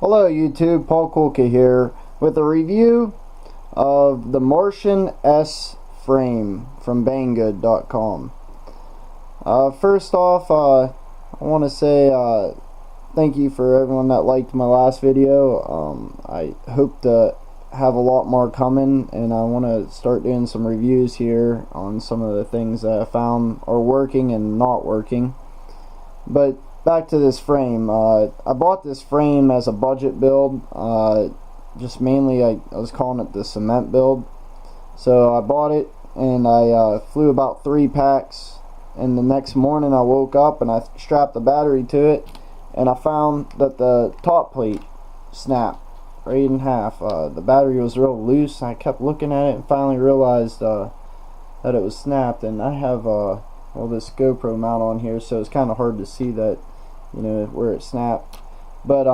Hello YouTube, Paul Kulke here with a review of the Martian S frame from Banggood.com. First off, I want to say thank you for everyone that liked my last video. I hope to have a lot more coming, and I want to start doing some reviews here on some of the things that I found are working and not working. But back to this frame. I bought this frame as a budget build. Just mainly I was calling it the cement build. So I bought it and I flew about 3 packs, and the next morning I woke up and I strapped the battery to it, and I found that the top plate snapped right in half. The battery was real loose. I kept looking at it and finally realized that it was snapped. And I have well, this GoPro mount on here, so it's kind of hard to see that, you know, where it snapped. But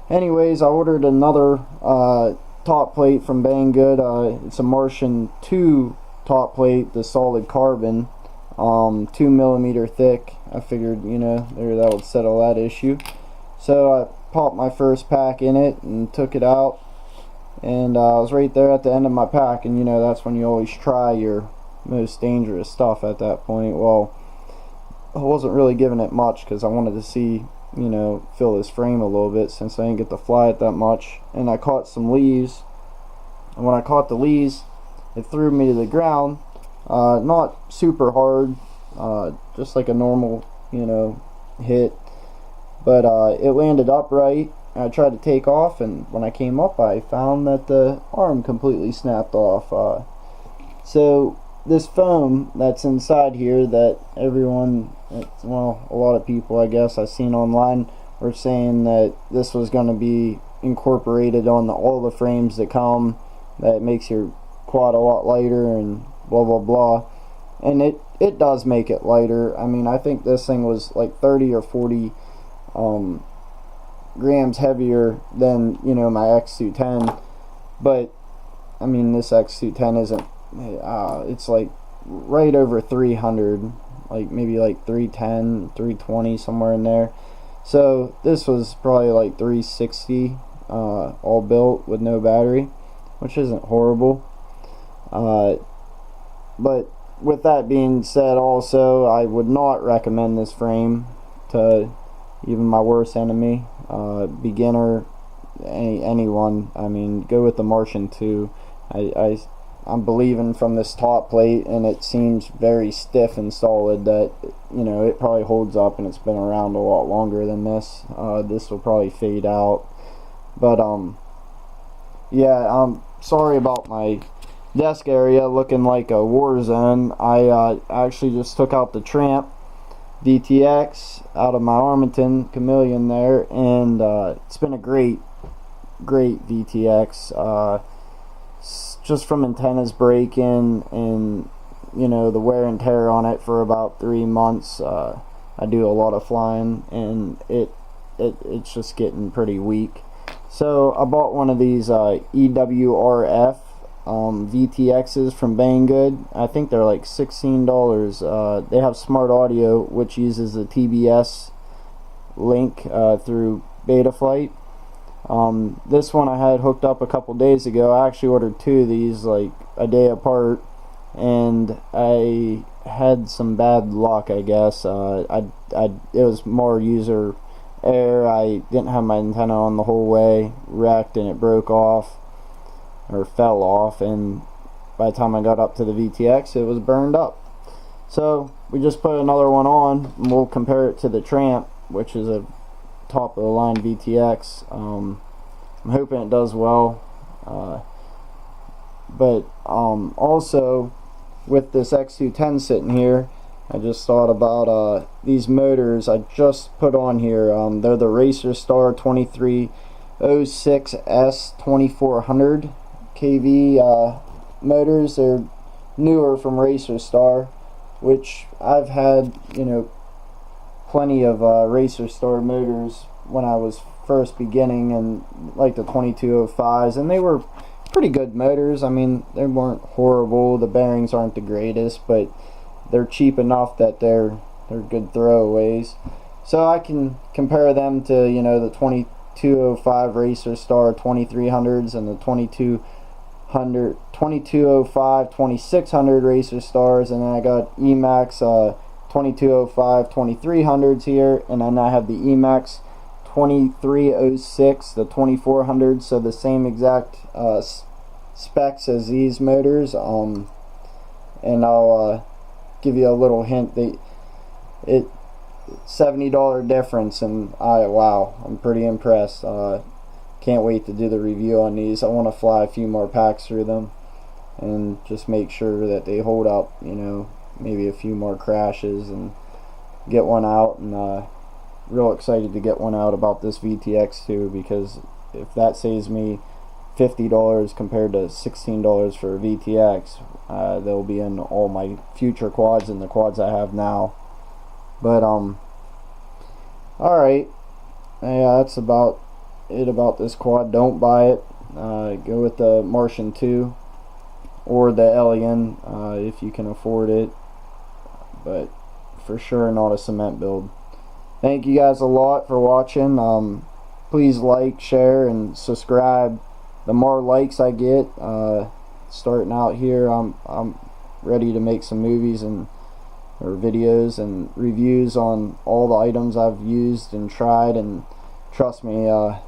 anyways, I ordered another top plate from Banggood. It's a Martian 2 top plate, the solid carbon, 2mm thick. I figured, you know, there, that would settle that issue. So I popped my first pack in it and took it out, and I was right there at the end of my pack, and you know, that's when you always try your most dangerous stuff at that point. Well, I wasn't really giving it much because I wanted to see, you know, feel this frame a little bit since I didn't get to fly it that much. And I caught some leaves, and when I caught the leaves, it threw me to the ground. Not super hard, just like a normal, you know, hit, but it landed upright. I tried to take off, and when I came up I found that the arm completely snapped off. So this foam that's inside here that everyone, well, a lot of people I guess I've seen online were saying that this was going to be incorporated on all the frames that come, that makes your quad a lot lighter and blah blah blah. And it does make it lighter. I mean, I think this thing was like 30 or 40 grams heavier than, you know, my X210, but I mean, this X210 isn't, it's like right over 300, like maybe like 310, 320, somewhere in there. So this was probably like 360 all built with no battery, which isn't horrible. But with that being said, also I would not recommend this frame to even my worst enemy, beginner, anyone. I mean, go with the Martian 2. I'm believing from this top plate, and it seems very stiff and solid, that, you know, it probably holds up, and it's been around a lot longer than this. This will probably fade out. But yeah, I'm sorry about my desk area looking like a war zone. I actually just took out the Tramp VTX out of my Armattan Chameleon there, and it's been a great VTX. Just from antennas breaking and, you know, the wear and tear on it for about 3 months. I do a lot of flying, and it's just getting pretty weak. So I bought one of these EWRF VTXs from Banggood. I think they're like $16. They have smart audio, which uses the TBS link through Betaflight. This one I had hooked up a couple days ago. I actually ordered 2 of these like a day apart, and I had some bad luck, I guess. It was more user error. I didn't have my antenna on the whole way, wrecked, and it broke off or fell off, and by the time I got up to the VTX, it was burned up. So we just put another one on, and we'll compare it to the Tramp, which is a top of the line VTX. I'm hoping it does well, but also with this X210 sitting here, I just thought about these motors I just put on here. They're the Racerstar 2306S 2400 kV motors. They're newer from Racerstar, which I've had, you know, plenty of Racerstar motors when I was first beginning, and like the 2205s, and they were pretty good motors. I mean, they weren't horrible. The bearings aren't the greatest, but they're cheap enough that they're good throwaways. So I can compare them to, you know, the 2205 Racerstar 2300s and the 2205 2600 Racerstars, and then I got Emax 2205 2300s here, and then I have the Emax 2306 the 2400, so the same exact specs as these motors. And I'll give you a little hint. It $70 difference, and wow, I'm pretty impressed. Can't wait to do the review on these. I want to fly a few more packs through them and just make sure that they hold up, you know, maybe a few more crashes, and get one out. And real excited to get one out about this VTX too, because if that saves me $50 compared to $16 for a VTX, they'll be in all my future quads and the quads I have now. But alright, yeah, that's about it about this quad. Don't buy it. Go with the Martian 2 or the Alien if you can afford it, but for sure not a cement build. Thank you guys a lot for watching. Please like, share, and subscribe. The more likes I get, starting out here, I'm ready to make some movies or videos and reviews on all the items I've used and tried. And trust me, I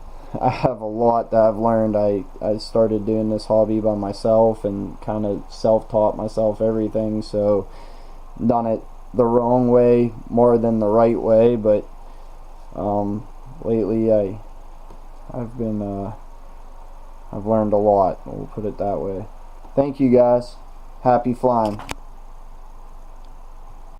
have a lot that I've learned. I started doing this hobby by myself and kind of self-taught myself everything, so done it the wrong way more than the right way. But lately I've learned a lot, we'll put it that way. Thank you guys. Happy flying.